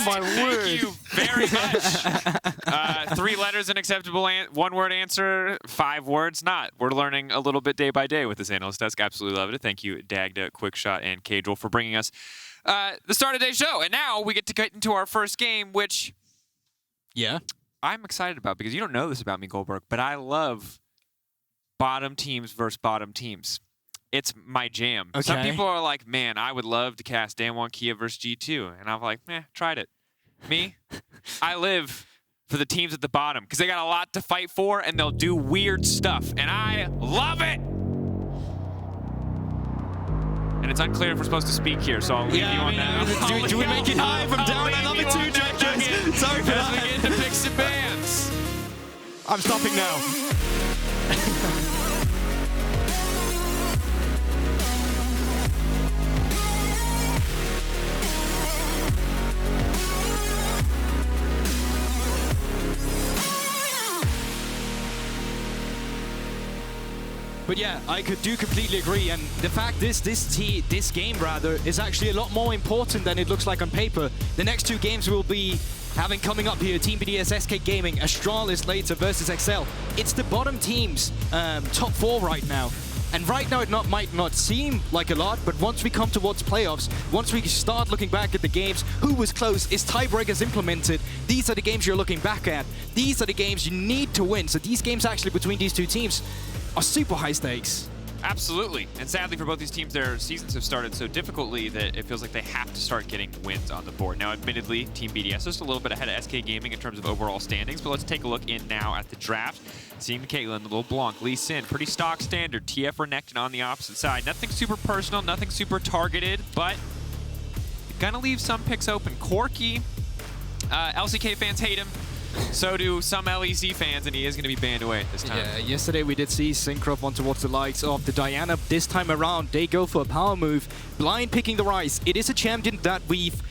my word. Thank you very much. 3 letters, an acceptable 1-word answer, 5 words not. We're learning a little bit day by day with this analyst desk. Absolutely love it. Thank you, Dagda, Quickshot, and Cadril for bringing us the start of today's show. And now we get to get into our first game, which I'm excited about because you don't know this about me, Guldborg, but I love bottom teams versus bottom teams. It's my jam. Okay. Some people are like, man, I would love to cast Damwon Kia versus G2. And I'm like, tried it. Me, I live for the teams at the bottom because they got a lot to fight for and they'll do weird stuff. And I love it. And it's unclear if we're supposed to speak here, so I'll leave you on that. Do we make it high from down? I love it too, judges. Sorry for that. As we get into picks and bans. I'm stopping now. But yeah, I do completely agree, and the fact is, this game rather is actually a lot more important than it looks like on paper. The next 2 games we'll be having coming up here: Team BDS, SK Gaming, Astralis later versus XL. It's the bottom teams, top 4 right now. And right now it might not seem like a lot, but once we come towards playoffs, once we start looking back at the games, who was close, is tiebreakers implemented, these are the games you're looking back at. These are the games you need to win. So these games actually between these 2 teams are super high stakes. Absolutely. And sadly for both these teams, their seasons have started so difficultly that it feels like they have to start getting wins on the board. Now, admittedly, Team BDS is just a little bit ahead of SK Gaming in terms of overall standings, but let's take a look in now at the draft. Seeing Caitlyn, the LeBlanc, Lee Sin, pretty stock standard. TF Renekton on the opposite side. Nothing super personal, nothing super targeted, but gonna leave some picks open. Corki, LCK fans hate him. So do some LEC fans, and he is going to be banned away at this time. Yeah, yesterday we did see Cinkrof on towards the likes of the Diana. This time around, they go for a power move, blind picking the Ryze. It is a champion that we've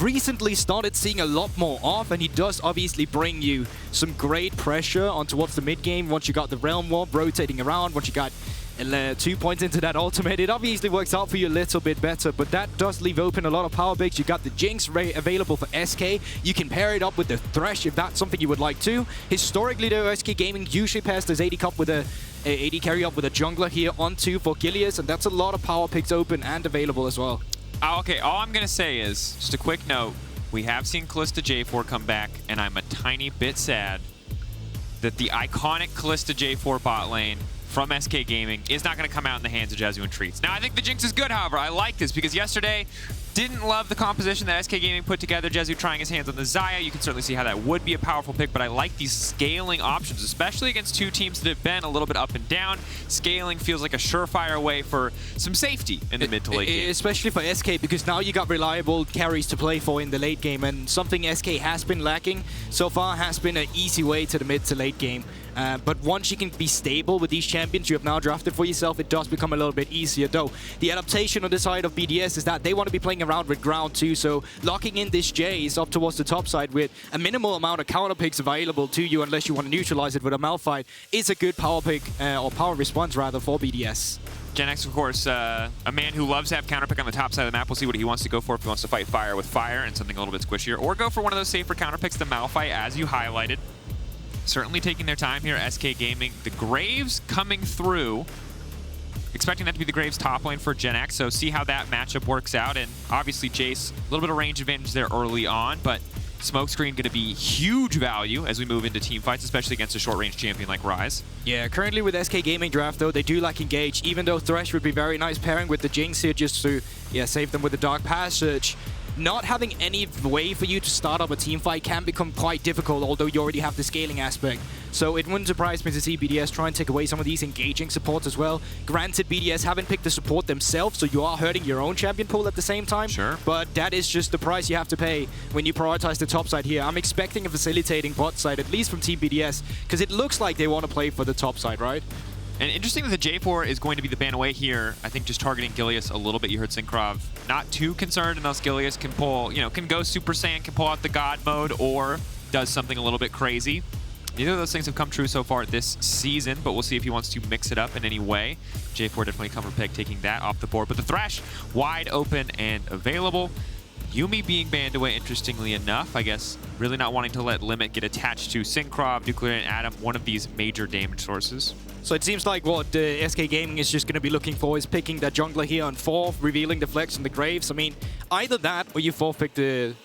recently started seeing a lot more of, and he does obviously bring you some great pressure on towards the mid game. Once you got the Realm Warp rotating around, once you got 2 points into that ultimate, it obviously works out for you a little bit better, but that does leave open a lot of power picks. You got the Jinx available for SK. You can pair it up with the Thresh if that's something you would like to. Historically though, SK Gaming usually pairs this AD cup with a AD carry up with a jungler here on 2 for Gilius, and that's a lot of power picks open and available as well. Okay, all I'm going to say is, just a quick note, we have seen Kalista J4 come back, and I'm a tiny bit sad that the iconic Kalista J4 bot lane from SK Gaming is not going to come out in the hands of Jezu and Treatz. Now, I think the Jinx is good, however. I like this because yesterday, didn't love the composition that SK Gaming put together. Jezu trying his hands on the Xayah. You can certainly see how that would be a powerful pick, but I like these scaling options, especially against 2 teams that have been a little bit up and down. Scaling feels like a surefire way for some safety in the mid to late game. Especially for SK, because now you got reliable carries to play for in the late game, and something SK has been lacking so far has been an easy way to the mid to late game. But once you can be stable with these champions you have now drafted for yourself, it does become a little bit easier. Though the adaptation on the side of BDS is that they want to be playing around with ground too, so locking in this Jayce up towards the top side with a minimal amount of counter picks available to you, unless you want to neutralize it with a Malphite, is a good power pick, or power response rather, for BDS. Jenax, of course, a man who loves to have counterpick on the top side of the map. We'll see what he wants to go for, if he wants to fight fire with fire and something a little bit squishier, or go for one of those safer counterpicks, the Malphite, as you highlighted. Certainly taking their time here, SK Gaming. The Graves coming through. Expecting that to be the Graves top lane for Jenax, so see how that matchup works out. And obviously Jayce, a little bit of range advantage there early on, but Smokescreen going to be huge value as we move into team fights, especially against a short-range champion like Ryze. Yeah, currently with SK Gaming draft, though, they do lack Engage, even though Thresh would be very nice pairing with the Jinx here just to save them with the Dark Passage. Not having any way for you to start up a team fight can become quite difficult, although you already have the scaling aspect. So it wouldn't surprise me to see BDS try and take away some of these engaging supports as well. Granted, BDS haven't picked the support themselves, so you are hurting your own champion pool at the same time. Sure. But that is just the price you have to pay when you prioritize the top side here. I'm expecting a facilitating bot side, at least from Team BDS, because it looks like they want to play for the top side, right? And interesting that the J4 is going to be the ban away here. I think just targeting Gilius a little bit. You heard Cinkrof not too concerned unless Gilius can pull, can go Super Saiyan, can pull out the God mode, or does something a little bit crazy. Neither of those things have come true so far this season, but we'll see if he wants to mix it up in any way. J4 definitely cover pick, taking that off the board. But the Thresh, wide open and available. Yuumi being banned away, interestingly enough, I guess, really not wanting to let Limit get attached to Cinkrof, NUCLEARINT, Adam, one of these major damage sources. So it seems like what SK Gaming is just going to be looking for is picking that jungler here on 4th, revealing the flex and the graves. I mean, either that or you forfeit the...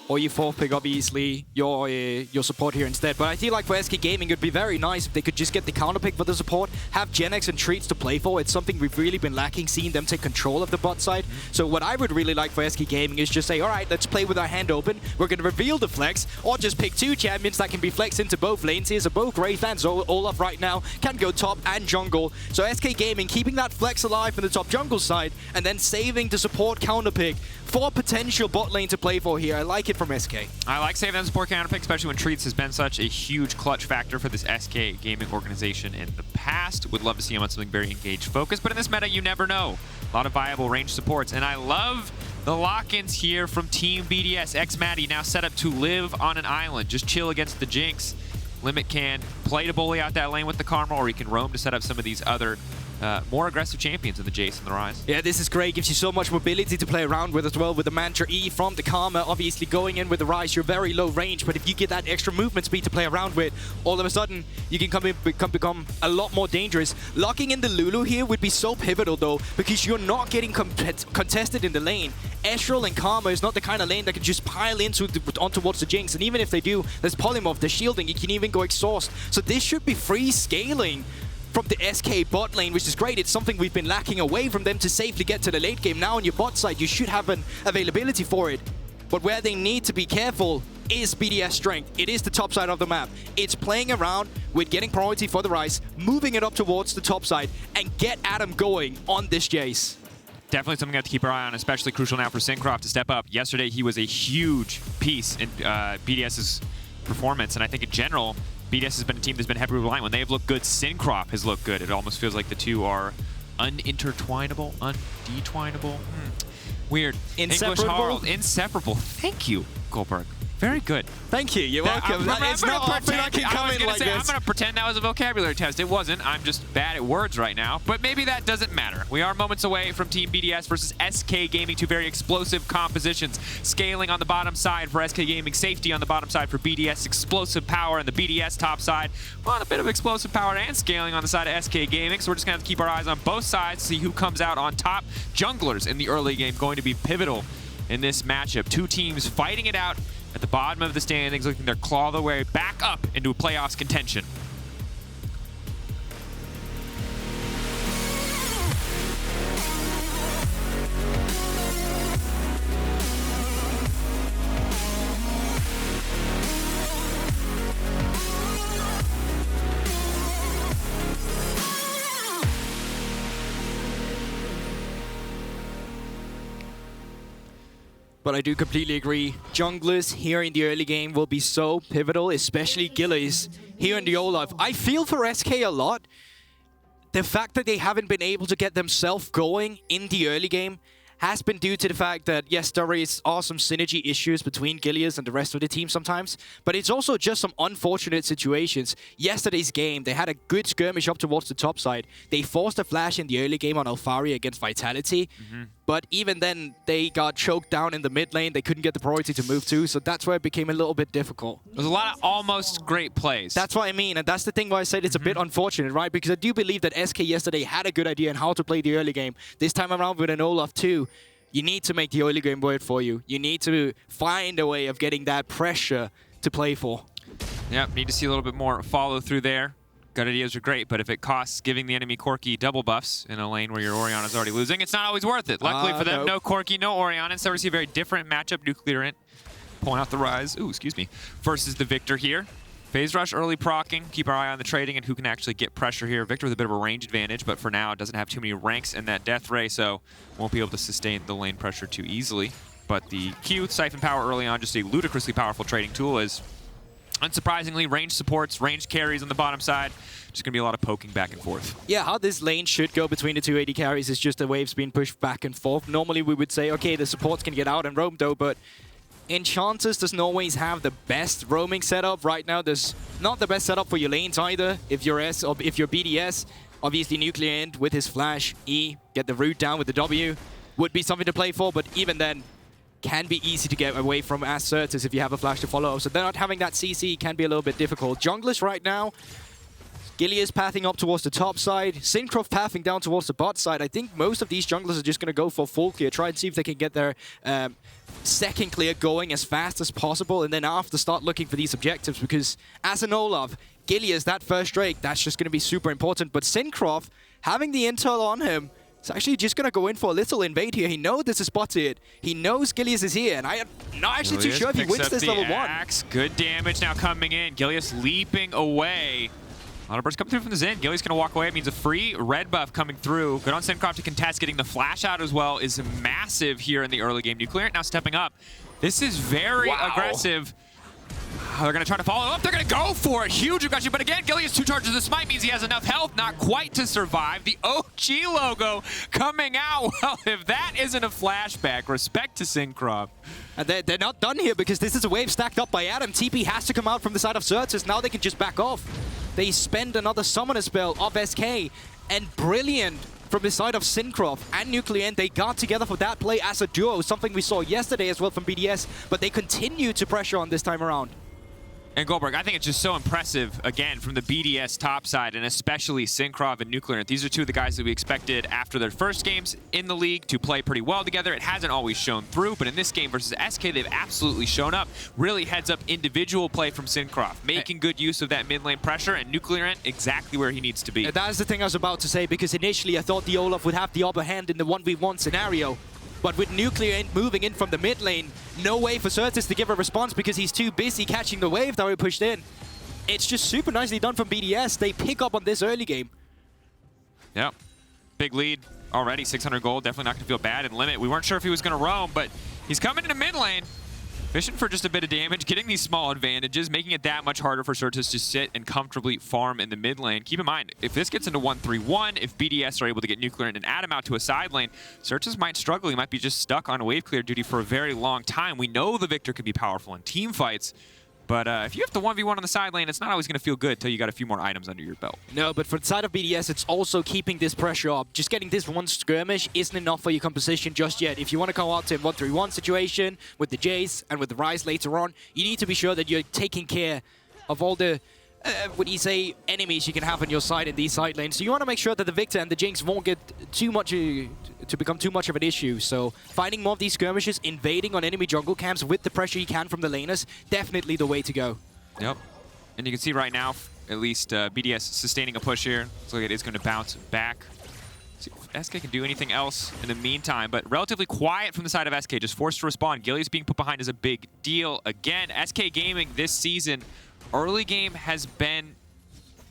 Or you pick obviously your support here instead. But I feel like for SK Gaming, it'd be very nice if they could just get the counter pick for the support, have Jenax and Treatz to play for. It's something we've really been lacking, seeing them take control of the bot side. So what I would really like for SK Gaming is just say, all right, let's play with our hand open. We're going to reveal the flex, or just pick 2 champions that can be flexed into both lanes here. So both Wraith and Olaf right now can go top and jungle. So SK Gaming keeping that flex alive in the top jungle side, and then saving the support counter pick for potential bot lane to play for here. I like it from SK. I like saving that support counter pick, especially when Treatz has been such a huge clutch factor for this SK Gaming organization in the past. Would love to see him on something very engaged focused, but in this meta, you never know. A lot of viable range supports, and I love the lock-ins here from Team BDS. xMatty now set up to live on an island, just chill against the Jinx. Limit can play to bully out that lane with the Karma, or he can roam to set up some of these other more aggressive champions in the Jayce and the Ryze. Yeah, this is great. Gives you so much mobility to play around with as well, with the Mantra E from the Karma. Obviously, going in with the Ryze, you're very low range, but if you get that extra movement speed to play around with, all of a sudden, you can become a lot more dangerous. Locking in the Lulu here would be so pivotal, though, because you're not getting contested in the lane. Ezreal and Karma is not the kind of lane that can just pile on towards the Jinx, and even if they do, there's Polymorph, there's shielding, you can even go exhaust. So this should be free scaling from the SK bot lane, which is great. It's something we've been lacking away from them to safely get to the late game. Now on your bot side, you should have an availability for it. But where they need to be careful is BDS strength. It is the top side of the map. It's playing around with getting priority for the Ryze, moving it up towards the top side, and get Adam going on this Jayce. Definitely something we have to keep our eye on, especially crucial now for Cinkrof to step up. Yesterday, he was a huge piece in BDS's performance, and I think in general, BDS has been a team that's been heavily reliant. When they've looked good, Cinkrof has looked good. It almost feels like the two are unintertwinable, undetwinable. Weird. Inseparable? English Harald. Inseparable. Thank you, Guldborg. Very good. Thank you. You're welcome. It's not often I can come in like this. I'm going to pretend that was a vocabulary test. It wasn't. I'm just bad at words right now. But maybe that doesn't matter. We are moments away from Team BDS versus SK Gaming, two very explosive compositions. Scaling on the bottom side for SK Gaming, safety on the bottom side for BDS, explosive power on the BDS top side. Well, a bit of explosive power and scaling on the side of SK Gaming. So we're just going to have to keep our eyes on both sides to see who comes out on top. Junglers in the early game going to be pivotal in this matchup. Two teams fighting it out at the bottom of the standings, looking to claw their way back up into a playoffs contention. But I do completely agree. Junglers here in the early game will be so pivotal, especially Gilius here in the Olaf. I feel for SK a lot. The fact that they haven't been able to get themselves going in the early game has been due to the fact that, yes, there are some synergy issues between Gilius and the rest of the team sometimes, but it's also just some unfortunate situations. Yesterday's game, they had a good skirmish up towards the top side. They forced a flash in the early game on Alphari against Vitality, but even then, they got choked down in the mid lane. They couldn't get the priority to move to, so that's where it became a little bit difficult. There's a lot of almost great plays. That's what I mean, and that's the thing why I said it's a bit unfortunate, right? Because I do believe that SK yesterday had a good idea on how to play the early game. This time around with an Olaf 2, you need to make the early game work for you. You need to find a way of getting that pressure to play for. Yep, need to see a little bit more follow through there. Good ideas are great, but if it costs giving the enemy Corki double buffs in a lane where your Orianna's already losing, it's not always worth it. Luckily for them, no Corki, no Orianna. Instead, we see a very different matchup. NUCLEARINT pulling out the Ryze, versus the Viktor here. Phase rush early proccing. Keep our eye on the trading and who can actually get pressure here. Viktor with a bit of a range advantage, but for now, it doesn't have too many ranks in that death ray, so won't be able to sustain the lane pressure too easily. But the Q, Siphon Power early on, just a ludicrously powerful trading tool, is unsurprisingly, range supports, range carries on the bottom side. Just going to be a lot of poking back and forth. Yeah, how this lane should go between the two AD carries is just the waves being pushed back and forth. Normally, we would say, okay, the supports can get out and roam, though, but Enchanters doesn't always have the best roaming setup. Right now, there's not the best setup for your lanes either. If you're S or if you're BDS, obviously NUCLEARINT with his flash, E, get the root down with the W, would be something to play for, but even then, can be easy to get away from as Sertuss if you have a flash to follow. So they're not having that CC can be a little bit difficult. Junglers right now, Gilius pathing up towards the top side, Cinkrof pathing down towards the bot side. I think most of these junglers are just going to go for full clear, try and see if they can get their second clear going as fast as possible, and then after start looking for these objectives, because as an Olaf, Gilius, that first Drake, that's just going to be super important. But Cinkrof, having the intel on him, is actually just going to go in for a little invade here. He knows this is spotted. He knows Gilius is here, and I'm not actually too sure if he wins this level axe. 1. Good damage now coming in. Gilius leaping away. A lot of bursts coming through from the Zen. Gilius going to walk away. It means a free red buff coming through. Good on Cinkrof to contest. Getting the flash out as well is massive here in the early game. NUCLEARINT now stepping up. This is very aggressive. They're going to try to follow up. They're going to go for it. Huge aggression. But again, Gilius 2 charges of smite means he has enough health. Not quite to survive. The OG logo coming out. Well, if that isn't a flashback, respect to Cinkrof. And they're not done here because this is a wave stacked up by Adam. TP has to come out from the side of Sertuss. Now they can just back off. They spend another summoner spell of SK. And brilliant from the side of Cinkrof and NUCLEARINT. They got together for that play as a duo. Something we saw yesterday as well from BDS. But they continue to pressure on this time around. And Guldborg, I think it's just so impressive, again, from the BDS top side, and especially Cinkrof and NUCLEARINT. These are two of the guys that we expected after their first games in the league to play pretty well together. It hasn't always shown through, but in this game versus SK, they've absolutely shown up. Really heads up individual play from Cinkrof, making good use of that mid lane pressure, and NUCLEARINT exactly where he needs to be. That is the thing I was about to say, because initially I thought the Olaf would have the upper hand in the 1v1 scenario. But with NUCLEARINT moving in from the mid lane, no way for Sertuss to give a response because he's too busy catching the wave that we pushed in. It's just super nicely done from BDS. They pick up on this early game. Yep. Big lead already, 600 gold. Definitely not going to feel bad. And Limit, we weren't sure if he was going to roam, but he's coming into mid lane. Fishing for just a bit of damage, getting these small advantages, making it that much harder for Sertuss to sit and comfortably farm in the mid lane. Keep in mind, if this gets into 1-3-1, if BDS are able to get NUCLEARINT and Adam out to a side lane, Sertuss might struggle. He might be just stuck on wave clear duty for a very long time. We know the Viktor can be powerful in team fights, but if you have to 1v1 on the side lane, it's not always going to feel good until you got a few more items under your belt. No, but for the side of BDS, it's also keeping this pressure up. Just getting this one skirmish isn't enough for your composition just yet. If you want to come out to a 1-3-1 situation with the Jayce and with the Ryze later on, you need to be sure that you're taking care of all the enemies you can have on your side in these side lanes. So you want to make sure that the Viktor and the Jinx won't get too much to become too much of an issue. So finding more of these skirmishes, invading on enemy jungle camps with the pressure you can from the laners, definitely the way to go. Yep. And you can see right now, at least BDS sustaining a push here. Looks like it is going to bounce back. See if SK can do anything else in the meantime, but relatively quiet from the side of SK, just forced to respond. Gilius being put behind is a big deal. Again, SK Gaming this season, early game has been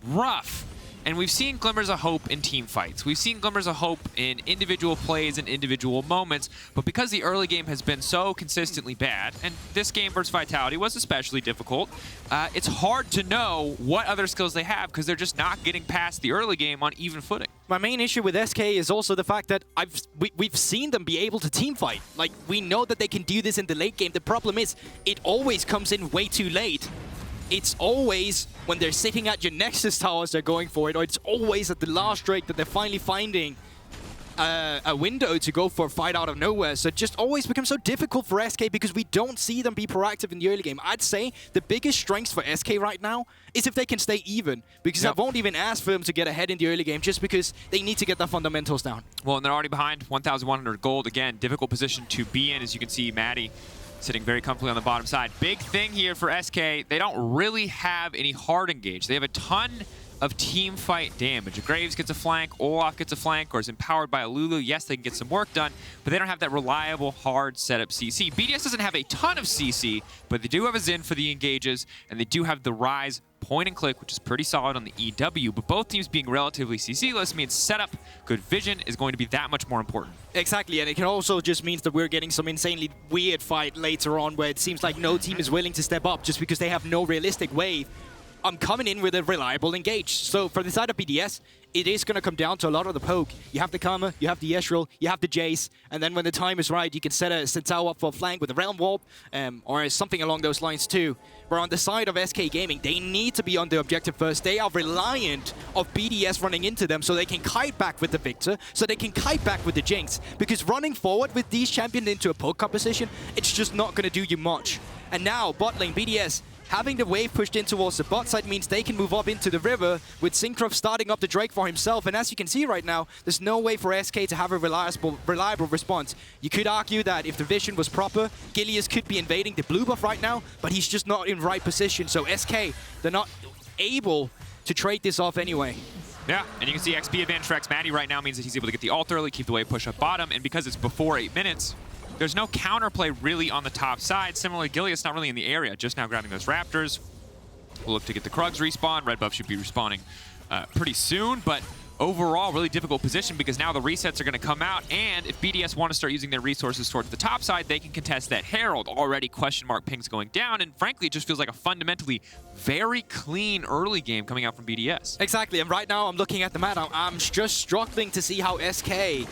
rough, and we've seen glimmers of hope in team fights. We've seen glimmers of hope in individual plays and individual moments, but because the early game has been so consistently bad, and this game versus Vitality was especially difficult, it's hard to know what other skills they have because they're just not getting past the early game on even footing. My main issue with SK is also the fact that we've seen them be able to team fight. Like, we know that they can do this in the late game. The problem is, it always comes in way too late. It's always when they're sitting at your Nexus towers they're going for it, or it's always at the last Drake that they're finally finding a window to go for a fight out of nowhere. So it just always becomes so difficult for SK because we don't see them be proactive in the early game. I'd say the biggest strengths for SK right now is if they can stay even, because I won't even ask for them to get ahead in the early game just because they need to get their fundamentals down. Well, and they're already behind 1,100 gold. Again, difficult position to be in, as you can see xMatty sitting very comfortably on the bottom side. Big thing here for SK, they don't really have any hard engage. They have a ton of team fight damage. Graves gets a flank, Olaf gets a flank, or is empowered by a Lulu. Yes, they can get some work done, but they don't have that reliable, hard setup CC. BDS doesn't have a ton of CC, but they do have a Zen for the engages, and they do have the Ryze point and click, which is pretty solid on the EW, but both teams being relatively CC-less means setup, good vision is going to be that much more important. Exactly, and it can also just means that we're getting some insanely weird fight later on where it seems like no team is willing to step up just because they have no realistic way I'm coming in with a reliable engage. So for the side of BDS, it is going to come down to a lot of the poke. You have the Karma, you have the Ezreal, you have the Jayce, and then when the time is right, you can set Zhao up for a flank with a Realm Warp, or something along those lines too. Where on the side of SK Gaming, they need to be on the objective first. They are reliant of BDS running into them so they can kite back with the Viktor, so they can kite back with the Jinx. Because running forward with these champions into a poke composition, it's just not going to do you much. And now, bot lane, BDS, having the wave pushed in towards the bot side means they can move up into the river with Cinkrof starting up the Drake for himself. And as you can see right now, there's no way for SK to have a reliable response. You could argue that if the vision was proper, Gilius could be invading the blue buff right now, but he's just not in right position. So SK, they're not able to trade this off anyway. Yeah, and you can see XP advantage for xMatty right now means that he's able to get the ult early, keep the wave push up bottom, and because it's before 8 minutes, there's no counterplay really on the top side. Similarly, Gilius not really in the area, just now grabbing those Raptors. We'll look to get the Krugs respawn. Red buff should be respawning pretty soon, but overall, really difficult position because now the resets are going to come out, and if BDS want to start using their resources towards the top side, they can contest that Herald. Already question mark pings going down, and frankly, it just feels like a fundamentally very clean early game coming out from BDS. Exactly, and right now I'm looking at the map. I'm just struggling to see how SK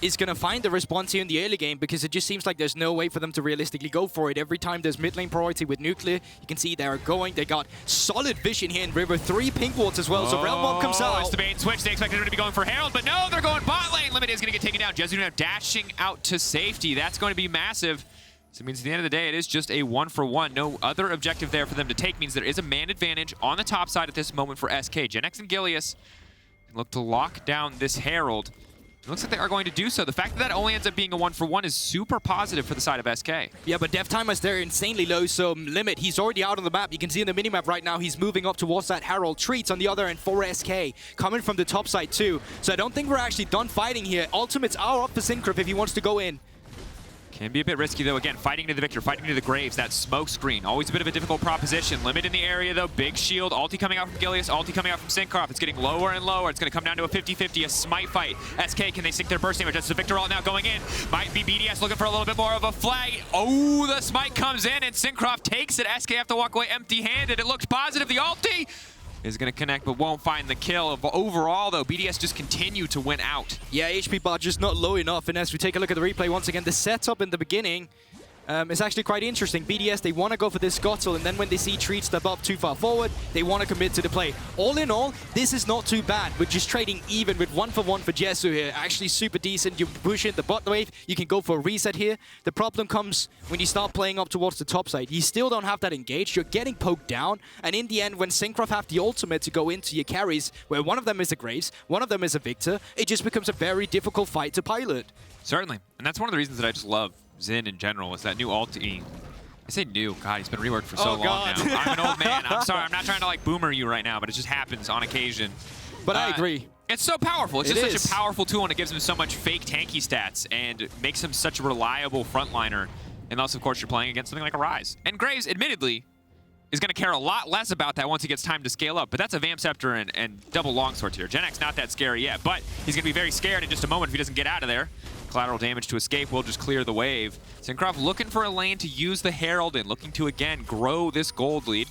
is going to find the response here in the early game because it just seems like there's no way for them to realistically go for it. Every time there's mid lane priority with Nuclear, you can see they're going. They got solid vision here in River, 3 pink wards as well, so Realm Warp comes out. It's the bait and switch. They expected him to be going for Herald, but no, they're going bot lane. Limit is going to get taken down. Jezu now dashing out to safety. That's going to be massive. So it means at the end of the day, it is just a 1-for-1. No other objective there for them to take. Means there is a man advantage on the top side at this moment for SK. Jenax and Gilius can look to lock down this Herald. It looks like they are going to do so. The fact that that only ends up being a 1-for-1 is super positive for the side of SK. Yeah, but death timers, they're insanely low, so Limit, he's already out on the map. You can see in the minimap right now, he's moving up towards that Herald. Treatz on the other end for SK, coming from the top side too. So I don't think we're actually done fighting here. Ultimates are up for Cinkrof if he wants to go in. Can be a bit risky, though. Again, fighting to the Viktor, fighting to the Graves, that smoke screen. Always a bit of a difficult proposition. Limit in the area, though. Big shield. Ulti coming out from Gilius, ulti coming out from Cinkrof. It's getting lower and lower. It's going to come down to a 50-50, a smite fight. SK, can they sink their burst damage? That's the Viktor ult now going in. Might be BDS looking for a little bit more of a flag. Oh, the smite comes in, and Cinkrof takes it. SK have to walk away empty-handed. It looked positive. The ulti is going to connect, but won't find the kill. Overall, though, BDS just continue to win out. Yeah, HP bar just not low enough, and as we take a look at the replay once again, the setup in the beginning is actually quite interesting. BDS, they want to go for this Scuttle, and then when they see Treatz step up too far forward, they want to commit to the play. All in all, this is not too bad. We're just trading even with 1-for-1 for Jezu here. Actually super decent. You push in the bot wave, you can go for a reset here. The problem comes when you start playing up towards the top side. You still don't have that engaged. You're getting poked down, and in the end, when Cinkrof have the ultimate to go into your carries, where one of them is a Graves, one of them is a Viktor, it just becomes a very difficult fight to pilot. Certainly, and that's one of the reasons that I just love Xin in general, is that new ulti. I say new, God, he's been reworked for so long now. I'm an old man, I'm sorry, I'm not trying to like boomer you right now, but it just happens on occasion. But I agree. It's so powerful. It's just such a powerful tool, and it gives him so much fake tanky stats, and makes him such a reliable frontliner. Unless, of course, you're playing against something like a Ryze. And Graves, admittedly, is going to care a lot less about that once he gets time to scale up. But that's a Vamp Scepter and double longsword here. Jenax not that scary yet, but he's going to be very scared in just a moment if he doesn't get out of there. Collateral damage to escape will just clear the wave. Cinkrof looking for a lane to use the Herald in, looking to, again, grow this gold lead.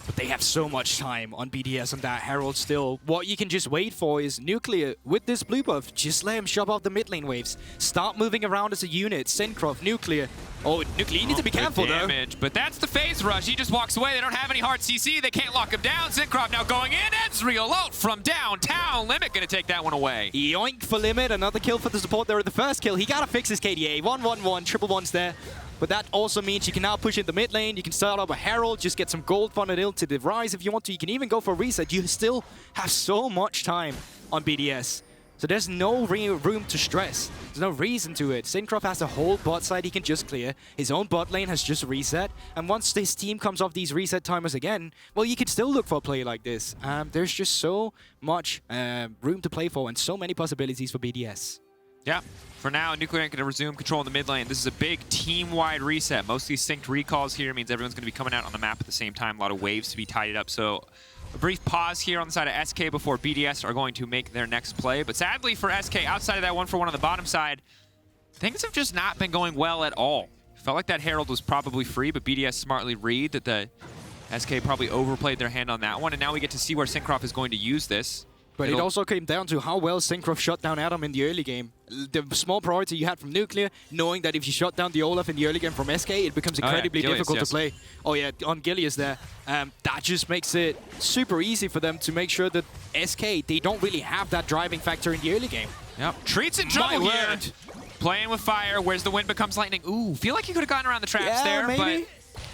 But they have so much time on BDS on that Herald still. What you can just wait for is Nuclear with this blue buff. Just let him shove out the mid lane waves. Start moving around as a unit. Cinkrof, Nuclear. Oh, Nuclear, you need to be careful though. But that's the phase rush. He just walks away. They don't have any hard CC. They can't lock him down. Cinkrof now going in. Ezreal out from downtown. Limit going to take that one away. Yoink for Limit. Another kill for the support there at the first kill. He got to fix his KDA. 1-1-1. Triple ones there. But that also means you can now push in the mid lane. You can start up a Herald, just get some gold funded into the Ryze if you want to. You can even go for a reset. You still have so much time on BDS. So there's no room to stress. There's no reason to it. Cinkrof has a whole bot side he can just clear. His own bot lane has just reset. And once this team comes off these reset timers again, well, you can still look for a play like this. There's just so much room to play for and so many possibilities for BDS. Yeah. For now, NUCLEARINT going to resume control in the mid lane. This is a big team-wide reset. Mostly synced recalls here means everyone's going to be coming out on the map at the same time. A lot of waves to be tidied up. So a brief pause here on the side of SK before BDS are going to make their next play. But sadly for SK, outside of that 1-for-1 on the bottom side, things have just not been going well at all. Felt like that Herald was probably free, but BDS smartly read that the SK probably overplayed their hand on that one, and now we get to see where Cinkrof is going to use this. But it also came down to how well Cinkrof shut down Adam in the early game. The small priority you had from Nuclear, knowing that if you shut down the Olaf in the early game from SK, it becomes incredibly difficult to play. Oh yeah, on Gilius there. That just makes it super easy for them to make sure that SK, they don't really have that driving factor in the early game. Yep. Treatz in trouble here. Playing with fire, where's the wind becomes lightning. Ooh, feel like he could have gotten around the traps there, maybe.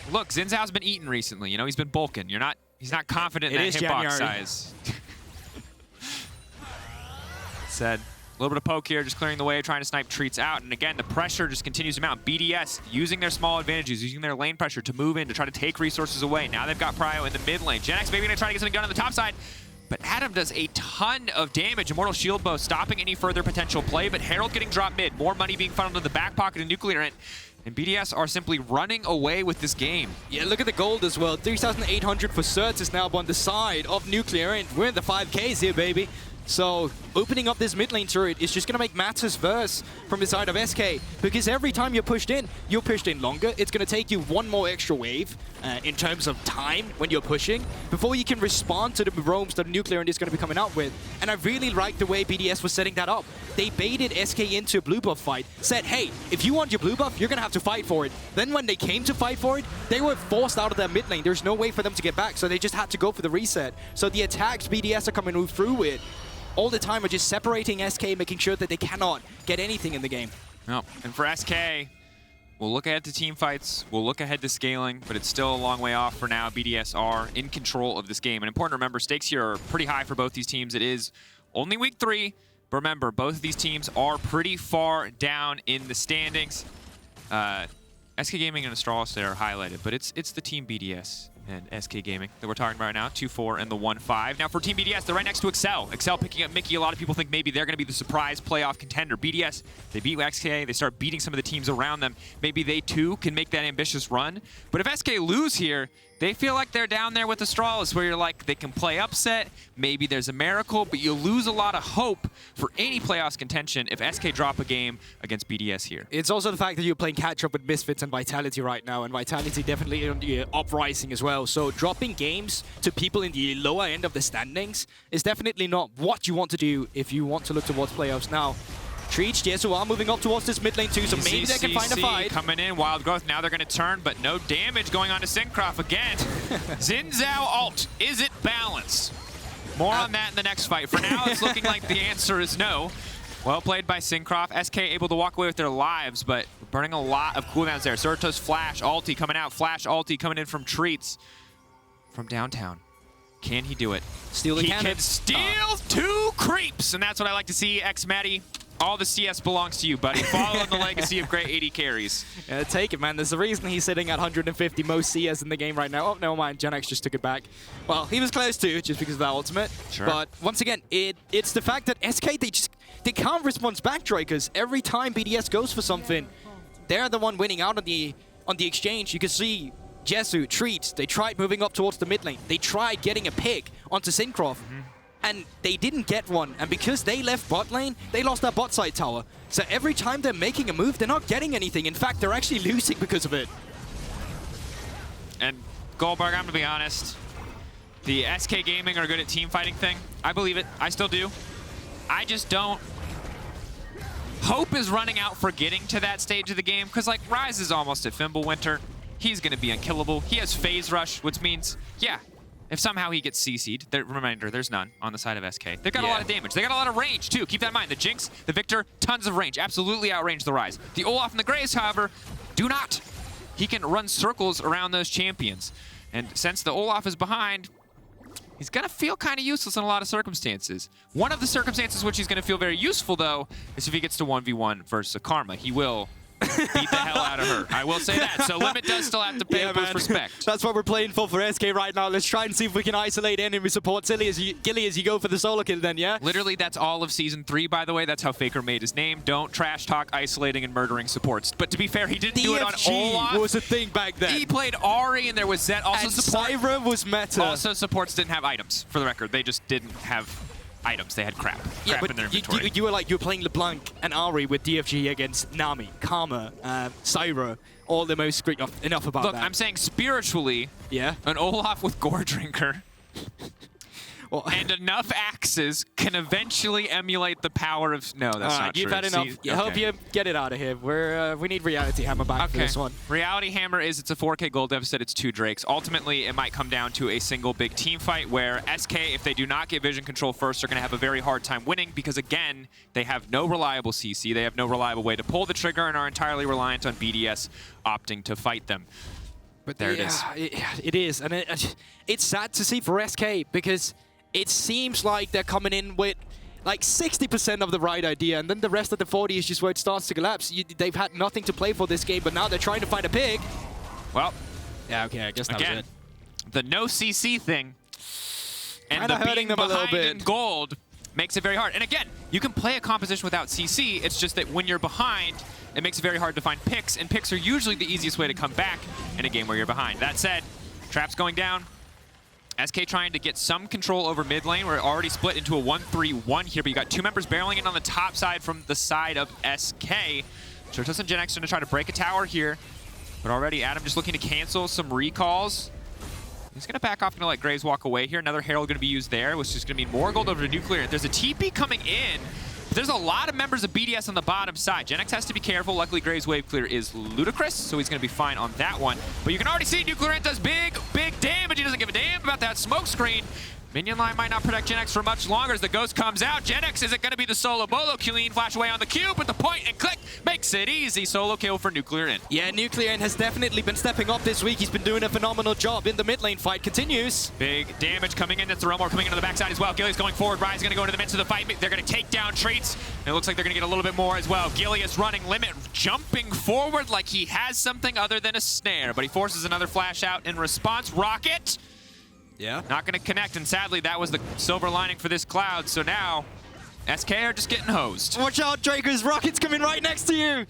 But look, Xin Zhao's been eaten recently. You know, he's been bulking. He's not confident in that hitbox size. Said a little bit of poke here, just clearing the way, trying to snipe Treatz out. And again, the pressure just continues to mount. BDS using their small advantages, using their lane pressure to move in, to try to take resources away. Now they've got Prio in the mid lane. Jenax maybe gonna try to get something done on the top side, but Adam does a ton of damage. Immortal Shield Bow stopping any further potential play, but Herald getting dropped mid. More money being funneled into the back pocket of NUCLEARINT. And BDS are simply running away with this game. Yeah, look at the gold as well. 3,800 for Sertuss now on the side of NUCLEARINT. We're in the 5Ks here, baby. So opening up this mid lane turret is just going to make matters worse from the side of SK, because every time you're pushed in longer. It's going to take you one more extra wave in terms of time when you're pushing before you can respond to the roams that NUCLEARINT is going to be coming out with. And I really like the way BDS was setting that up. They baited SK into a blue buff fight, said, hey, if you want your blue buff, you're going to have to fight for it. Then when they came to fight for it, they were forced out of their mid lane. There's no way for them to get back, so they just had to go for the reset. So the attacks BDS are coming through with all the time are just separating SK, making sure that they cannot get anything in the game. No. And for SK, we'll look ahead to team fights, we'll look ahead to scaling, but it's still a long way off for now. BDS are in control of this game. And important to remember, stakes here are pretty high for both these teams. It is only week 3, but remember, both of these teams are pretty far down in the standings. SK Gaming and Astralis there are highlighted, but it's the team BDS and SK Gaming that we're talking about right now, 2-4 and the 1-5. Now for Team BDS, they're right next to Excel. Excel picking up Mickey. A lot of people think maybe they're going to be the surprise playoff contender. BDS, they beat SK, they start beating some of the teams around them. Maybe they too can make that ambitious run. But if SK lose here, they feel like they're down there with Astralis, where you're like, they can play upset, maybe there's a miracle, but you lose a lot of hope for any playoffs contention if SK drop a game against BDS here. It's also the fact that you're playing catch-up with Misfits and Vitality right now, and Vitality definitely on the uprising as well. So dropping games to people in the lower end of the standings is definitely not what you want to do if you want to look towards playoffs now. Treatz, Jezu are moving up towards this mid lane too, so maybe they can find a fight. Coming in, Wild Growth, now they're going to turn, but no damage going on to Cinkrof again. Xin Zhao ult, is it balance? More on that in the next fight. For now, it's looking like the answer is no. Well played by Cinkrof. SK able to walk away with their lives, but burning a lot of cooldowns there. Sertuss flash ulti coming out, flash ulti coming in from Treatz from downtown. Can he do it? Steal the cannon. He can steal 2 creeps, and that's what I like to see. xMatty, all the CS belongs to you, buddy. Follow the legacy of great AD carries. Yeah, take it, man. There's a reason he's sitting at 150 most CS in the game right now. Oh, never mind. Jenax just took it back. Well, he was close to, just because of that ultimate. Sure. But once again, it's the fact that SK, they can't respond back, Drakos. Every time BDS goes for something, they're the one winning out on the exchange. You can see Jezu, Treatz, they tried moving up towards the mid lane. They tried getting a pick onto Cinkrof. And they didn't get one, and because they left bot lane, they lost their bot side tower. So every time they're making a move, they're not getting anything. In fact, they're actually losing because of it. And Guldborg, I'm gonna be honest, the SK Gaming are good at team fighting thing. I believe it, I still do. I just don't. Hope is running out for getting to that stage of the game, because like Ryze is almost at Fimbulwinter. He's gonna be unkillable. He has phase rush, which means, yeah, if somehow he gets CC'd, reminder, there's none on the side of SK. They've got a lot of damage. They got a lot of range, too. Keep that in mind. The Jinx, the Viktor, tons of range. Absolutely outrange the Ryze. The Olaf and the Graves, however, do not. He can run circles around those champions. And since the Olaf is behind, he's going to feel kind of useless in a lot of circumstances. One of the circumstances which he's going to feel very useful, though, is if he gets to 1v1 versus a Karma. He will beat the hell out of her. I will say that. So Limit does still have to pay with respect. That's what we're playing for SK right now. Let's try and see if we can isolate enemy support. Gilius, you go for the solo kill then, yeah? Literally, that's all of Season 3, by the way. That's how FLICKR made his name. Don't trash talk isolating and murdering supports. But to be fair, he didn't do it on Olaf. Was a thing back then. He played Ahri, and there was Zed. Also, and Syra was meta. Also, supports didn't have items, for the record. They just didn't have items. They had crap Yeah, in but their inventory. you were like, you're playing LeBlanc and Ari with DFG against Nami, Karma, Syra, all the most enough about Look, that. I'm saying spiritually, yeah. an Olaf with Gore Drinker Well, and enough axes can eventually emulate the power of... No, that's not true. You've had enough. See, I hope you get it out of here. We need Reality Hammer back for this one. Reality Hammer is, it's a 4K gold deficit, it's 2 Drakes. Ultimately, it might come down to a single big team fight where SK, if they do not get vision control first, are going to have a very hard time winning because, again, they have no reliable CC, they have no reliable way to pull the trigger, and are entirely reliant on BDS opting to fight them. But there it is. It is. And it's sad to see for SK because it seems like they're coming in with like 60% of the right idea, and then the rest of the 40 is just where it starts to collapse. They've had nothing to play for this game, but now they're trying to find a pick. Well, yeah, okay, I guess that was it. The no CC thing and the hurting being them a little behind in bit. gold makes it very hard. And again, you can play a composition without CC. It's just that when you're behind, it makes it very hard to find picks, and picks are usually the easiest way to come back in a game where you're behind. That said, Trap's going down. SK trying to get some control over mid lane. We're already split into a 1-3-1 here, but you got 2 members barreling in on the top side from the side of SK. Sertuss and Jenax going to try to break a tower here, but already Adam just looking to cancel some recalls. He's going to back off, going to let Graves walk away here. Another Herald going to be used there, which is going to mean more gold over to NUCLEARINT. There's a TP coming in. There's a lot of members of BDS on the bottom side. Jenax has to be careful. Luckily, Graves' wave clear is ludicrous, so he's going to be fine on that one. But you can already see NUCLEARINT does big damage. He doesn't give a damn about that smoke screen. Minion line might not protect Jenax for much longer as the ghost comes out. Jenax isn't going to be the solo bolo. Clean flash away on the cube with the point and click. Makes it easy. Solo kill for NUCLEARINT. Yeah, NUCLEARINT has definitely been stepping up this week. He's been doing a phenomenal job in the mid lane fight. Continues. Big damage coming in. That's the Realm coming into the backside as well. Gilius going forward. Ryze going to go into the midst of the fight. They're going to take down Treatz. And it looks like they're going to get a little bit more as well. Gilius running limit, jumping forward like he has something other than a snare. But he forces another flash out in response. Rocket. Yeah. Not going to connect, and sadly, that was the silver lining for this Cloud. So now, SK are just getting hosed. Watch out, Drakos. Rocket's coming right next to you.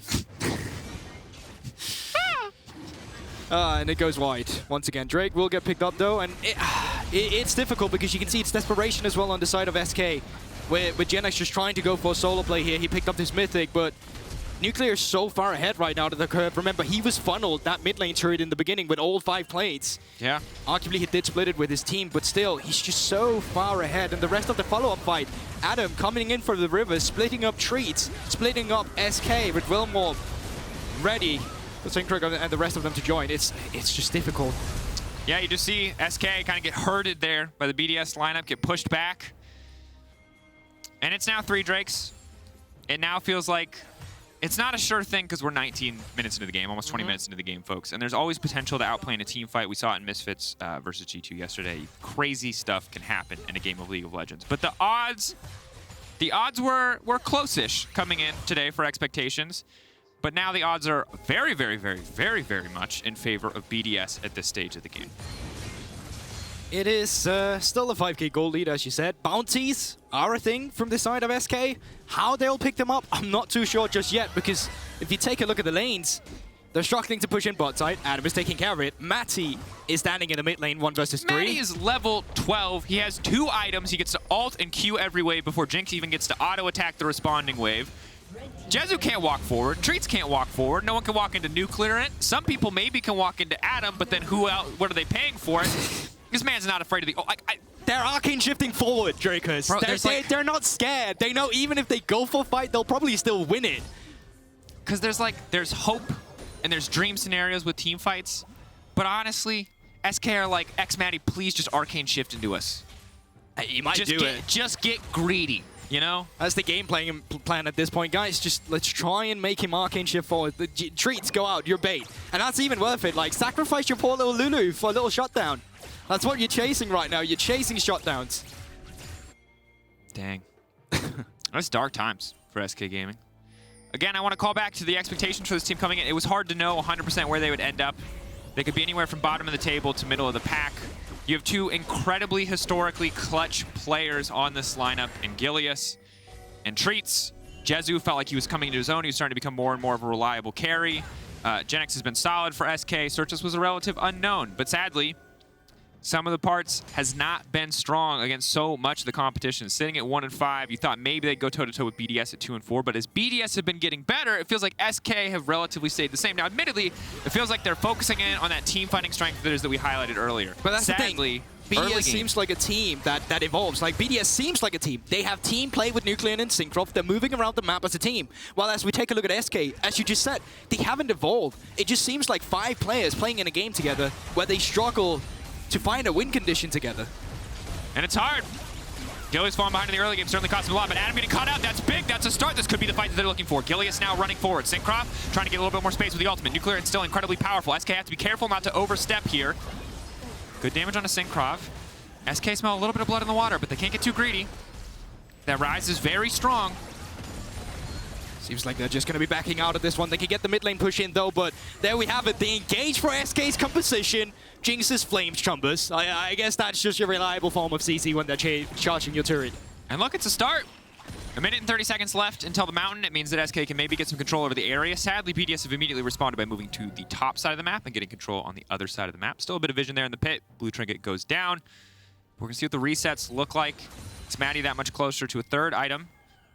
And it goes wide. Once again, Drake will get picked up, though. And it's difficult because you can see it's desperation as well on the side of SK. With Jenax just trying to go for a solo play here. He picked up this Mythic, but NUCLEAR is so far ahead right now to the curve. Remember, he was funneled that mid lane turret in the beginning with all 5 plates. Yeah. Arguably, he did split it with his team, but still, he's just so far ahead. And the rest of the follow-up fight, Adam coming in for the river, splitting up Treatz, splitting up SK with Wilmore ready for Cinkrof and the rest of them to join. It's just difficult. Yeah, you just see SK kind of get herded there by the BDS lineup, get pushed back. And it's now 3 Drakes. It now feels like it's not a sure thing because we're 19 minutes into the game, almost 20 minutes into the game, folks. And there's always potential to outplay in a team fight. We saw it in Misfits versus G2 yesterday. Crazy stuff can happen in a game of League of Legends. But the odds were close-ish coming in today for expectations. But now the odds are very, very, very, very, very much in favor of BDS at this stage of the game. It is still a 5k gold lead, as you said. Bounties are a thing from the side of SK. How they'll pick them up, I'm not too sure just yet, because if you take a look at the lanes, they're struggling to push in bot side. Adam is taking care of it. Matty is standing in the mid lane, 1 versus 3. Matty is level 12. He has 2 items. He gets to ult and Q every wave before Jinx even gets to auto-attack the responding wave. Jezu can't walk forward. Treatz can't walk forward. No one can walk into NUCLEARINT. Some people maybe can walk into Adam, but then who else? What are they paying for it? This man's not afraid of the... They're arcane shifting forward, Drakos. Bro, they're not scared. They know even if they go for a fight, they'll probably still win it. Because there's hope and there's dream scenarios with team fights. But honestly, SK are like, xMatty, please just arcane shift into us. You might do it. Just get greedy, you know? That's the game plan at this point, guys. Just let's try and make him arcane shift forward. The Treatz, go out, you're bait. And that's even worth it. Like, sacrifice your poor little Lulu for a little shutdown. That's what you're chasing right now. You're chasing shutdowns. Dang. That's dark times for SK Gaming. Again, I want to call back to the expectations for this team coming in. It was hard to know 100% where they would end up. They could be anywhere from bottom of the table to middle of the pack. You have 2 incredibly historically clutch players on this lineup in Gilius and Treatz. Jezu felt like he was coming into his own. He was starting to become more and more of a reliable carry. Jenax has been solid for SK. Sertuss was a relative unknown, but sadly, some of the parts has not been strong against so much of the competition. Sitting at 1 and 5, you thought maybe they'd go toe-to-toe with BDS at 2 and 4, but as BDS have been getting better, it feels like SK have relatively stayed the same. Now, admittedly, it feels like they're focusing in on that team fighting strength that we highlighted earlier. But that's sadly, the thing. BDS seems like a team that evolves. Like, BDS seems like a team. They have team play with NUCLEARINT and Cinkrof. They're moving around the map as a team. While as we take a look at SK, as you just said, they haven't evolved. It just seems like 5 players playing in a game together where they struggle to find a win condition together. And it's hard. Gilius falling behind in the early game certainly cost him a lot, but Adam getting caught out, that's big, that's a start. This could be the fight that they're looking for. Gilius now running forward. Cinkrof trying to get a little bit more space with the ultimate. NUCLEARINT still incredibly powerful. SK have to be careful not to overstep here. Good damage on a Cinkrof. SK smell a little bit of blood in the water, but they can't get too greedy. That Ryze is very strong. Seems like they're just going to be backing out of this one. They can get the mid lane push in though, but there we have it. The engage for SK's composition. Jinx's Flames Chumbers. I guess that's just your reliable form of CC when they're charging your turret. And look, it's a start. 1 minute and 30 seconds left until the mountain. It means that SK can maybe get some control over the area. Sadly, BDS have immediately responded by moving to the top side of the map and getting control on the other side of the map. Still a bit of vision there in the pit. Blue trinket goes down. We're going to see what the resets look like. xMatty that much closer to a 3rd item.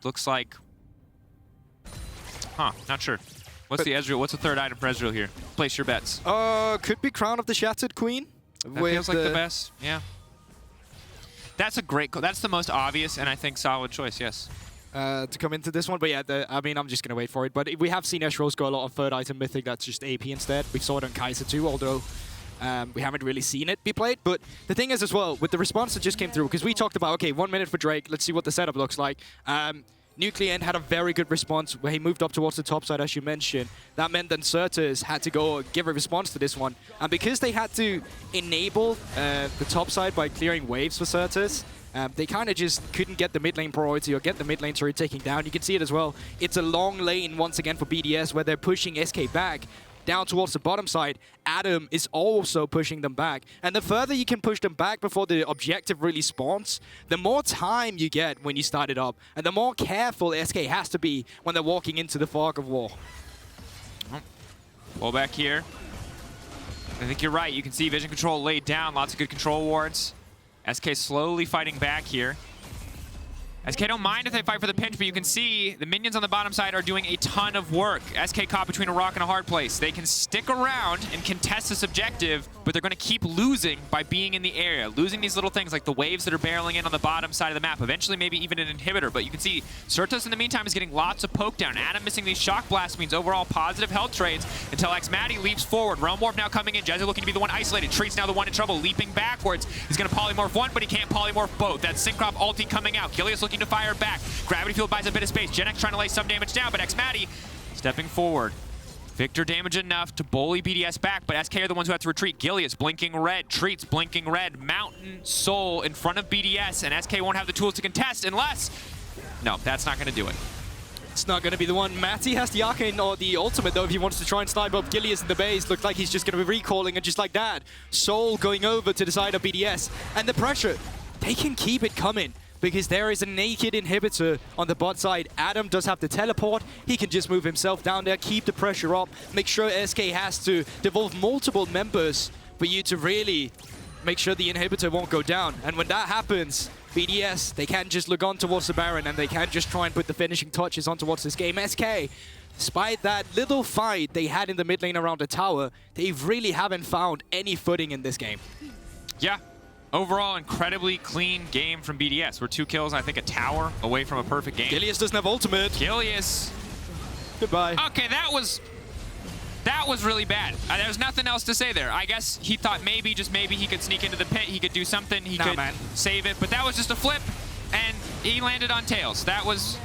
Looks like... Huh, not sure. What's the Ezreal? What's the 3rd item for Ezreal here? Place your bets. Could be Crown of the Shattered Queen. That feels like the best, yeah. That's a great, that's the most obvious and I think solid choice, yes. To come into this one, but yeah, I mean, I'm just going to wait for it. But we have seen Ezreal's go a lot of 3rd item mythic that's just AP instead. We saw it on Kaiser too, although we haven't really seen it be played. But the thing is as well, with the response that just came through, because we talked about, okay, 1 minute for Drake, let's see what the setup looks like. NUCLEARINT had a very good response where he moved up towards the top side, as you mentioned. That meant that Sertuss had to go give a response to this one. And because they had to enable the top side by clearing waves for Sertuss, they kind of just couldn't get the mid lane priority or get the mid lane turret taking down. You can see it as well. It's a long lane once again for BDS where they're pushing SK back down towards the bottom side. Adam is also pushing them back. And the further you can push them back before the objective really spawns, the more time you get when you start it up. And the more careful SK has to be when they're walking into the fog of war. Pull back here. I think you're right. You can see vision control laid down. Lots of good control wards. SK slowly fighting back here. SK don't mind if they fight for the pinch, but you can see the minions on the bottom side are doing a ton of work. SK caught between a rock and a hard place. They can stick around and contest this objective, but they're going to keep losing by being in the area. Losing these little things like the waves that are barreling in on the bottom side of the map. Eventually, maybe even an inhibitor, but you can see Sertuss in the meantime is getting lots of poke down. Adam missing these shock blasts means overall positive health trades until xMatty leaps forward. Realm Warp now coming in. Jezu looking to be the one isolated. Treatz now the one in trouble, leaping backwards. He's going to polymorph one, but he can't polymorph both. That's Cinkrof ulti coming out. Gilius looking to fire back. Gravity Field buys a bit of space. Jenax trying to lay some damage down, but xMatty stepping forward. Viktor damage enough to bully BDS back, but SK are the ones who have to retreat. Gilius blinking red, Treatz blinking red, Mountain Soul in front of BDS, and SK won't have the tools to contest unless... No, that's not going to do it. It's not going to be the one. Matty has the Arcane or the ultimate though if he wants to try and snipe up Gilius in the base. Looks like he's just going to be recalling, and just like that, Soul going over to the side of BDS. And the pressure, they can keep it coming, because there is a naked inhibitor on the bot side. Adam does have to teleport. He can just move himself down there, keep the pressure up, make sure SK has to devolve multiple members for you to really make sure the inhibitor won't go down. And when that happens, BDS, they can't just look on towards the Baron, and they can't just try and put the finishing touches on towards this game. SK, despite that little fight they had in the mid lane around the tower, they really haven't found any footing in this game. Yeah. Overall, incredibly clean game from BDS. We're 2 kills, and I think a tower away from a perfect game. Gilius doesn't have ultimate. Gilius. Goodbye. Okay, that was really bad. There's nothing else to say there. I guess he thought maybe, just maybe, he could sneak into the pit. He could do something. He could save it. But that was just a flip, and he landed on tails. That was...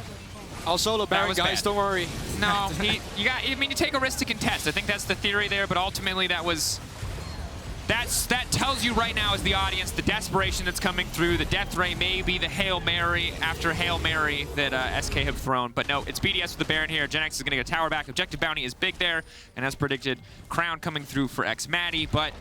I'll solo Baron, guys. Bad. Don't worry. No, you take a risk to contest. I think that's the theory there, but ultimately that was... That tells you right now as the audience the desperation that's coming through, the death ray, maybe the Hail Mary after Hail Mary that SK have thrown. But no, it's BDS with the Baron here. Jenax is going to get a tower back. Objective bounty is big there. And as predicted, Crown coming through for xMatty. But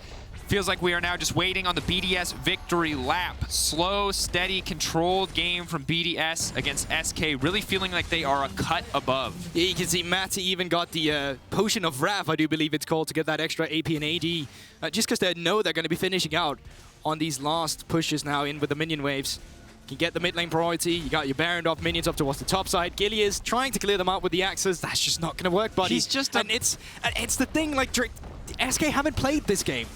feels like we are now just waiting on the BDS victory lap. Slow, steady, controlled game from BDS against SK. Really feeling like they are a cut above. Yeah, you can see Matty even got the Potion of Wrath, I do believe it's called, to get that extra AP and AD. Just because they know they're going to be finishing out on these last pushes now in with the minion waves. You can get the mid lane priority. You got your Baron off minions up towards the top side. Gilius trying to clear them out with the axes. That's just not going to work, buddy. He's just and it's the thing, like, SK haven't played this game.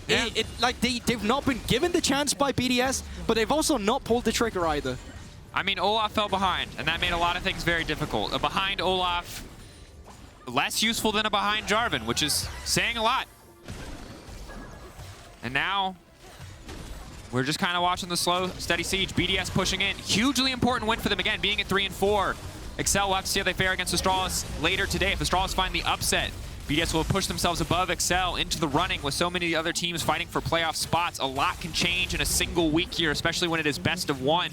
Yeah. Like, they've not been given the chance by BDS, but they've also not pulled the trigger either. I mean, Olaf fell behind, and that made a lot of things very difficult. A behind Olaf, less useful than a behind Jarvan, which is saying a lot. And now, we're just kind of watching the slow, steady siege. BDS pushing in. Hugely important win for them again, being at 3 and 4. Excel will have to see how they fare against Astralis later today. If Astralis find the upset, BDS will push themselves above Excel into the running with so many other teams fighting for playoff spots. A lot can change in a single week here, especially when it is best of 1.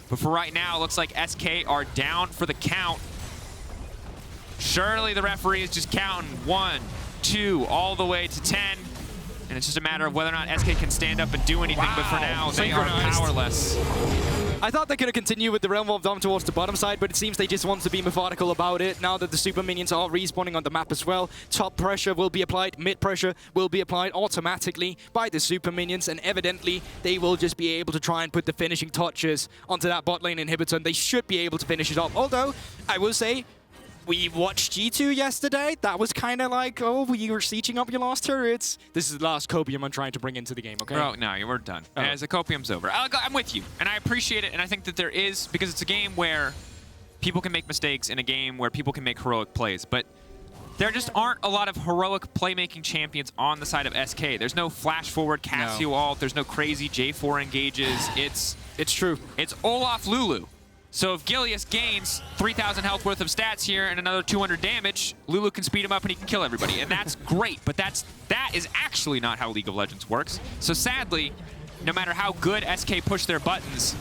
But for right now, it looks like SK are down for the count. Surely the referee is just counting 1, 2, all the way to 10. And it's just a matter of whether or not SK can stand up and do anything, but for now, they are powerless. I thought they're going to continue with the Realm of Dom towards the bottom side, but it seems they just want to be methodical about it. Now that the super minions are respawning on the map as well, top pressure will be applied, mid pressure will be applied automatically by the super minions, and evidently they will just be able to try and put the finishing touches onto that bot lane inhibitor, and they should be able to finish it off. Although, I will say, we watched G2 yesterday. That was kind of like, oh, you were sieging up your last turrets. This is the last copium I'm trying to bring into the game, okay? Bro, no, we're done. Oh. As the copium's over. I'm with you, and I appreciate it, and I think that there is, because it's a game where people can make mistakes in a game where people can make heroic plays, but there just aren't a lot of heroic playmaking champions on the side of SK. There's no flash forward Cassio ult. There's no crazy J4 engages. It's true. It's Olaf Lulu. So if Gilius gains 3,000 health worth of stats here and another 200 damage, Lulu can speed him up and he can kill everybody. And that's great, but that is actually not how League of Legends works. So sadly, no matter how good SK push their buttons,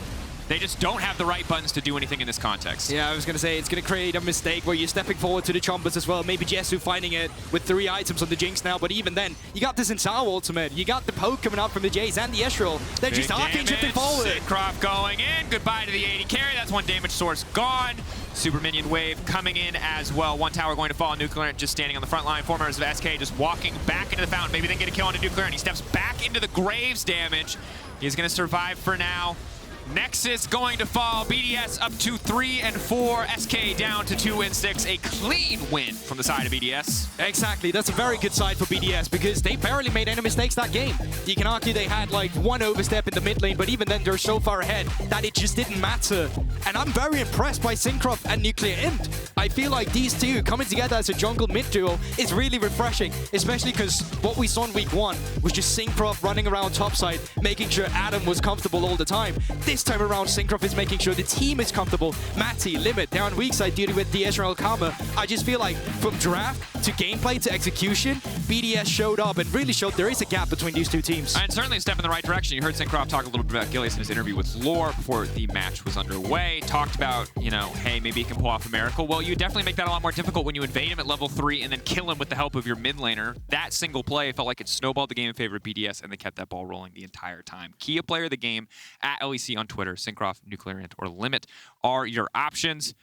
they just don't have the right buttons to do anything in this context. Yeah, I was going to say, it's going to create a mistake where you're stepping forward to the chompers as well. Maybe Jezu finding it with 3 items on the Jinx now, but even then, you got this Zhao ultimate. You got the poke coming out from the Jayce and the Ezreal. They're just arcing shifting forward. Cinkrof going in. Goodbye to the AD carry. That's 1 damage source gone. Super minion wave coming in as well. 1 tower going to fall. NUCLEARINT just standing on the front line. 4 members of SK just walking back into the fountain. Maybe they can get a kill on NUCLEARINT. He steps back into the Graves damage. He's going to survive for now. Nexus going to fall. BDS up to 3 and 4. SK down to 2 and 6. A clean win from the side of BDS. Exactly. That's a very good side for BDS because they barely made any mistakes that game. You can argue they had like 1 overstep in the mid lane, but even then they're so far ahead that it just didn't matter. And I'm very impressed by Cinkrof and NUCLEARINT. I feel like these two coming together as a jungle mid duo is really refreshing, especially because what we saw in week 1 was just Cinkrof running around topside, making sure Adam was comfortable all the time. This time around, Cinkrof is making sure the team is comfortable. Matty, Limit, they're on weak side dealing with the Ezreal Karma. I just feel like from draft to gameplay to execution, BDS showed up and really showed there is a gap between these two teams. And certainly a step in the right direction. You heard Cinkrof talk a little bit about Gilius in his interview with Laure before the match was underway. Talked about, you know, hey, maybe he can pull off a miracle. Well, you definitely make that a lot more difficult when you invade him at level 3 and then kill him with the help of your mid laner. That single play felt like it snowballed the game in favor of BDS, and they kept that ball rolling the entire time. Key player of the game at LEC on Twitter. Cinkrof, NUCLEARINT, or Limit are your options.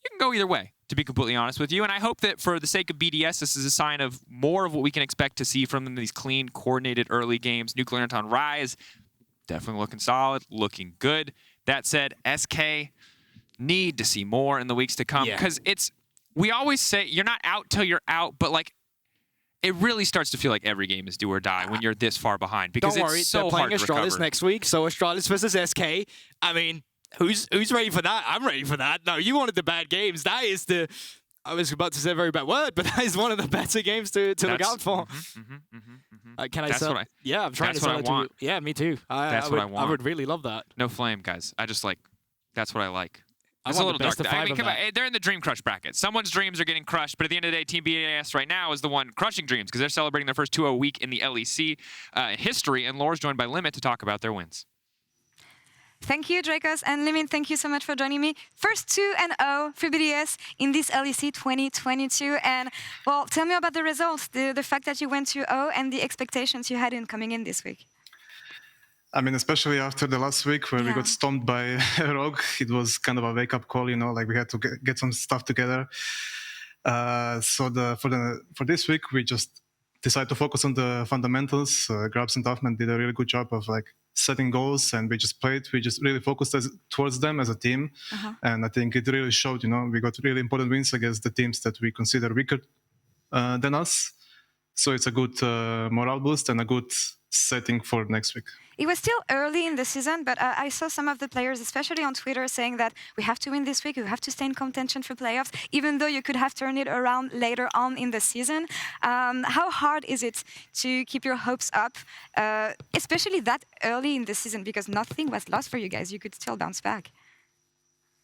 You can go either way, to be completely honest with you. And I hope that for the sake of BDS, this is a sign of more of what we can expect to see from them in these clean, coordinated early games. NUCLEARINT on Ryze, definitely looking solid, looking good. That said, SK need to see more in the weeks to come. Because we always say you're not out till you're out, but like, it really starts to feel like every game is do or die when you're this far behind, because don't worry, it's so they're playing hard to Astralis recover. next week, so Astralis versus SK. I mean, who's ready for that? I'm ready for that. No, you wanted the bad games. That is the... I was about to say a very bad word, but that is one of the better games to look out for. Can I That's sell? what I, yeah, I'm trying that's to sell what it I want. to you. Yeah, me too. That's what I want. I would really love that. No flame, guys. I just like, that's what I like. I It's a want little the best dark. of 5 I mean, of come on, that. they're in the Dream Crush bracket. Someone's dreams are getting crushed, but at the end of the day, Team BDS right now is the one crushing dreams because they're celebrating their first 2-0 week in the LEC history, and Laure's joined by Limit to talk about their wins. Thank you, Drakos, and Limit, thank you so much for joining me. First 2-0 for BDS in this LEC 2022. And, well, tell me about the results, the fact that you went 2-0 and the expectations you had in coming in this week. I mean, especially after the last week where we got stomped by Rogue, it was kind of a wake-up call, you know, like we had to get some stuff together. So for this week, we just decided to focus on the fundamentals. Grabs and Duffman did a really good job of like setting goals, and we just really focused towards them as a team. And I think it really showed, we got really important wins against the teams that we consider weaker than us. So it's a good morale boost and a good setting for next week. It was still early in the season, but I saw some of the players, especially on Twitter, saying that we have to win this week, we have to stay in contention for playoffs, even though you could have turned it around later on in the season. How hard is it to keep your hopes up, especially that early in the season, because nothing was lost for you guys, you could still bounce back?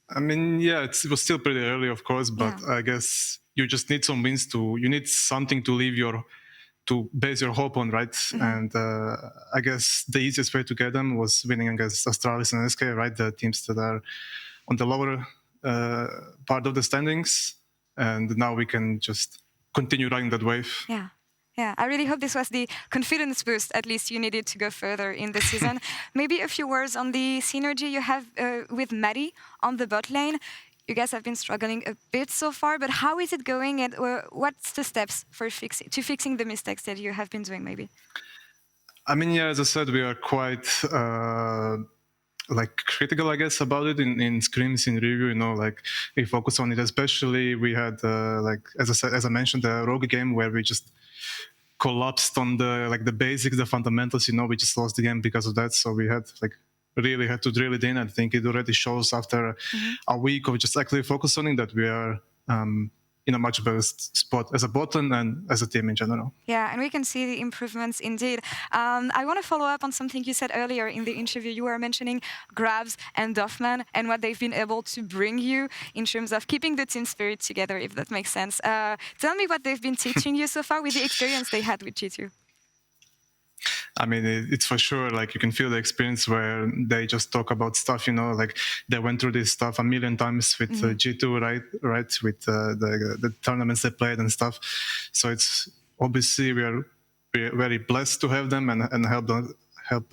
I mean, yeah, it was still pretty early, of course, but I guess you just need some wins you need something to base your hope on, right? And I guess the easiest way to get them was winning against Astralis and SK, right? The teams that are on the lower part of the standings. And now we can just continue riding that wave. Yeah, I really hope this was the confidence boost, at least you needed to go further in the season. Maybe a few words on the synergy you have with Maddie on the bot lane. You guys have been struggling a bit so far, but how is it going, and what's the steps for fixing the mistakes that you have been doing, maybe? I mean, yeah, as I said, we are quite critical, I guess, about it in scrims, in review. Like we focus on it. Especially, we had as I mentioned, the rogue game where we just collapsed on the basics, the fundamentals. We just lost the game because of that. So we had really had to drill it in. I think it already shows after a week of just actually focusing on it that we are in a much better spot as a bot lane and as a team in general. Yeah, and we can see the improvements indeed. I want to follow up on something you said earlier in the interview. You were mentioning Grabs and Duffman and what they've been able to bring you in terms of keeping the team spirit together, if that makes sense. Tell me what they've been teaching you so far with the experience they had with G2. I mean, it's for sure, you can feel the experience where they just talk about stuff, they went through this stuff a million times with G2, right? With the tournaments they played and stuff. So it's obviously we're very blessed to have them and help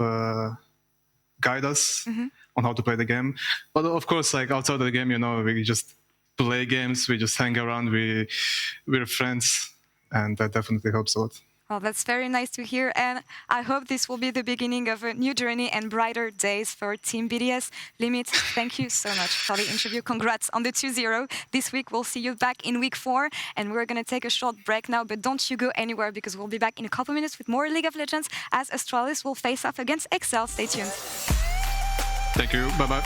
guide us on how to play the game. But of course, outside of the game, we just play games, we just hang around, we're friends, and that definitely helps a lot. Well, that's very nice to hear, and I hope this will be the beginning of a new journey and brighter days for Team BDS. Limit, thank you so much for the interview. Congrats on the 2-0. This week, we'll see you back in week 4, and we're going to take a short break now, but don't you go anywhere, because we'll be back in a couple minutes with more League of Legends as Astralis will face off against Excel. Stay tuned. Thank you. Bye-bye.